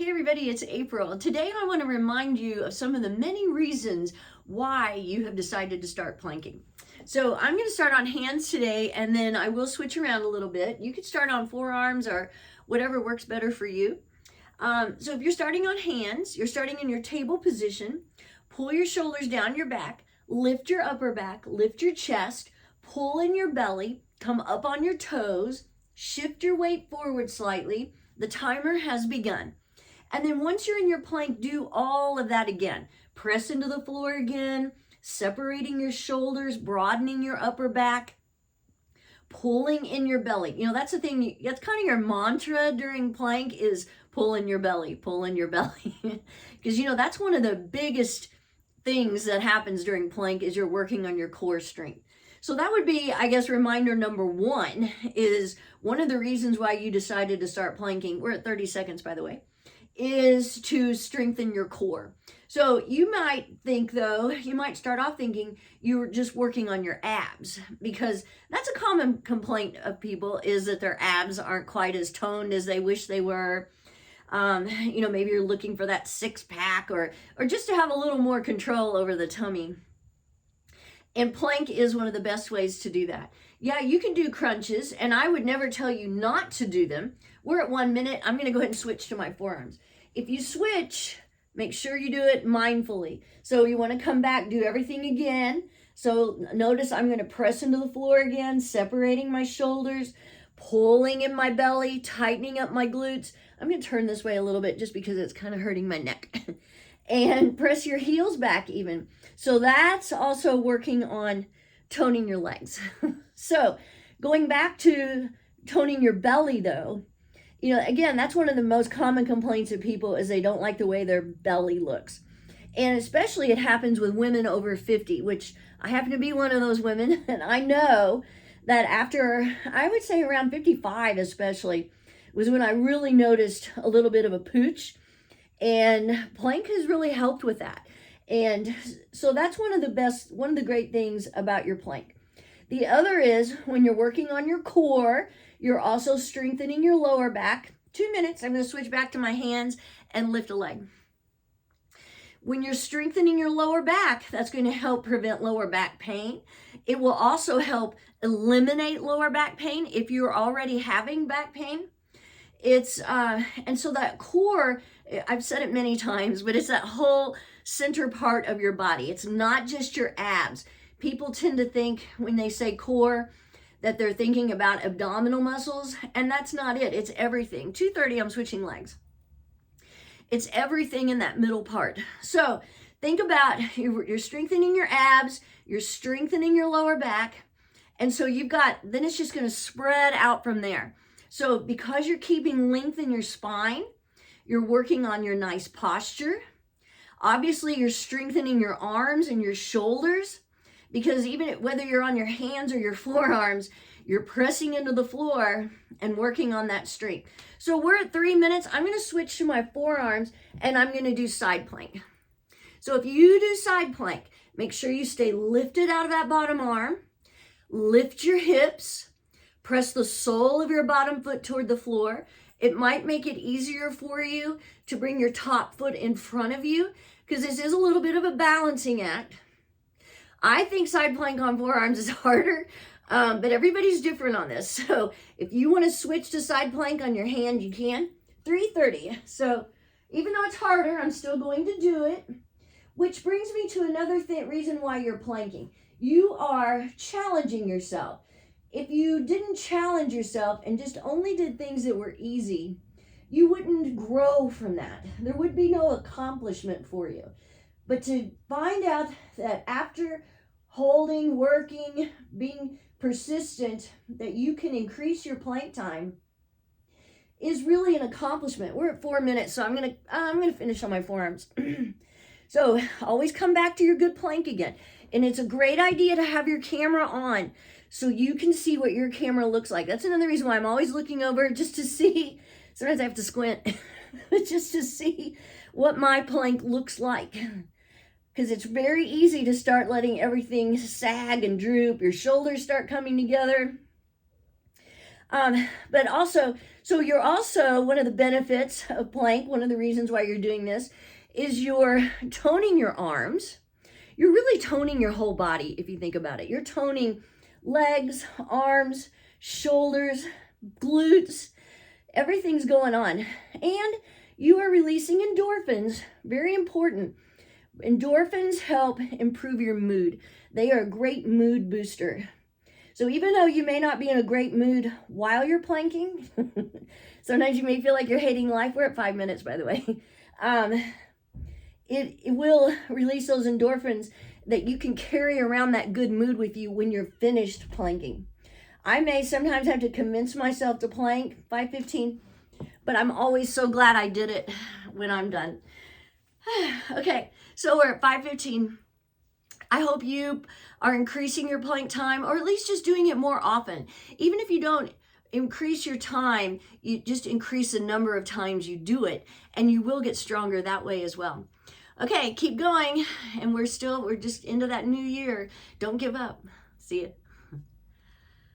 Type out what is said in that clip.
Hey everybody, it's April. Today I want to remind you of some of the many reasons why you have decided to start planking. So I'm going to start on hands today, and then I will switch around a little bit. You could start on forearms or whatever works better for you. So if you're starting on hands, you're starting in your table position. Pull your shoulders down your back, lift your upper back, lift your chest, pull in your belly, come up on your toes, shift your weight forward slightly. The timer has begun. And then once you're in your plank, do all of that again. Press into the floor again, separating your shoulders, broadening your upper back, pulling in your belly. You know, that's the thing, that's kind of your mantra during plank is pull in your belly, pull in your belly. Because, you know, that's one of the biggest things that happens during plank is you're working on your core strength. So that would be, I guess, reminder number one is one of the reasons why you decided to start planking. We're at 30 seconds, by the way. Is to strengthen your core. So you might think, though, you might start off thinking you're just working on your abs, because that's a common complaint of people is that their abs aren't quite as toned as they wish they were. You know, maybe you're looking for that six pack or just to have a little more control over the tummy. And plank is one of the best ways to do that. Yeah, you can do crunches, and I would never tell you not to do them. We're at 1 minute. I'm going to go ahead and switch to my forearms. If you switch, make sure you do it mindfully. So you want to come back, do everything again. So notice I'm going to press into the floor again, separating my shoulders, pulling in my belly, tightening up my glutes. I'm going to turn this way a little bit just because it's kind of hurting my neck. And press your heels back even. So that's also working on toning your legs. So going back to toning your belly though, you know, again, that's one of the most common complaints of people is they don't like the way their belly looks. And especially it happens with women over 50, which I happen to be one of those women. And I know that after, I would say around 55 especially, was when I really noticed a little bit of a pooch. And plank has really helped with that. And so that's one of the great things about your plank. The other is when you're working on your core, you're also strengthening your lower back. 2 minutes, I'm going to switch back to my hands and lift a leg. When you're strengthening your lower back, that's going to help prevent lower back pain. It will also help eliminate lower back pain if you're already having back pain. And so that core, I've said it many times, but it's that whole center part of your body. It's not just your abs. People tend to think when they say core that they're thinking about abdominal muscles, and that's not it. It's everything. 2:30, I'm switching legs. It's everything in that middle part. So think about you're strengthening your abs, you're strengthening your lower back, and so then it's just going to spread out from there. So because you're keeping length in your spine, you're working on your nice posture. Obviously, you're strengthening your arms and your shoulders, because even whether you're on your hands or your forearms, you're pressing into the floor and working on that strength. So we're at 3 minutes. I'm going to switch to my forearms, and I'm going to do side plank. So if you do side plank, make sure you stay lifted out of that bottom arm. Lift your hips. Press the sole of your bottom foot toward the floor. It might make it easier for you to bring your top foot in front of you, because this is a little bit of a balancing act. I think side plank on forearms is harder, but everybody's different on this. So if you want to switch to side plank on your hand, you can. 3:30. So even though it's harder, I'm still going to do it. Which brings me to another reason why you're planking. You are challenging yourself. If you didn't challenge yourself and just only did things that were easy, you wouldn't grow from that. There would be no accomplishment for you. But to find out that after holding, working, being persistent, that you can increase your plank time is really an accomplishment. We're at 4 minutes, so I'm gonna finish on my forearms. So always come back to your good plank again. And it's a great idea to have your camera on so you can see what your camera looks like. That's another reason why I'm always looking over, just to see. Sometimes I have to squint just to see what my plank looks like. Because it's very easy to start letting everything sag and droop. Your shoulders start coming together. But also, So you're also, one of the benefits of plank, one of the reasons why you're doing this, is you're toning your arms. You're really toning your whole body if you think about it. You're toning legs, arms, shoulders, glutes, everything's going on. And you are releasing endorphins, very important. Endorphins help improve your mood. They are a great mood booster. So even though you may not be in a great mood while you're planking, sometimes you may feel like you're hating life. We're at 5 minutes, by the way. It will release those endorphins that you can carry around that good mood with you when you're finished planking. I may sometimes have to convince myself to plank 5:15, but I'm always so glad I did it when I'm done. Okay, so we're at 5:15. I hope you are increasing your plank time, or at least just doing it more often. Even if you don't increase your time, you just increase the number of times you do it, and you will get stronger that way as well. Okay, keep going, and we're just into that new year. Don't give up. See you.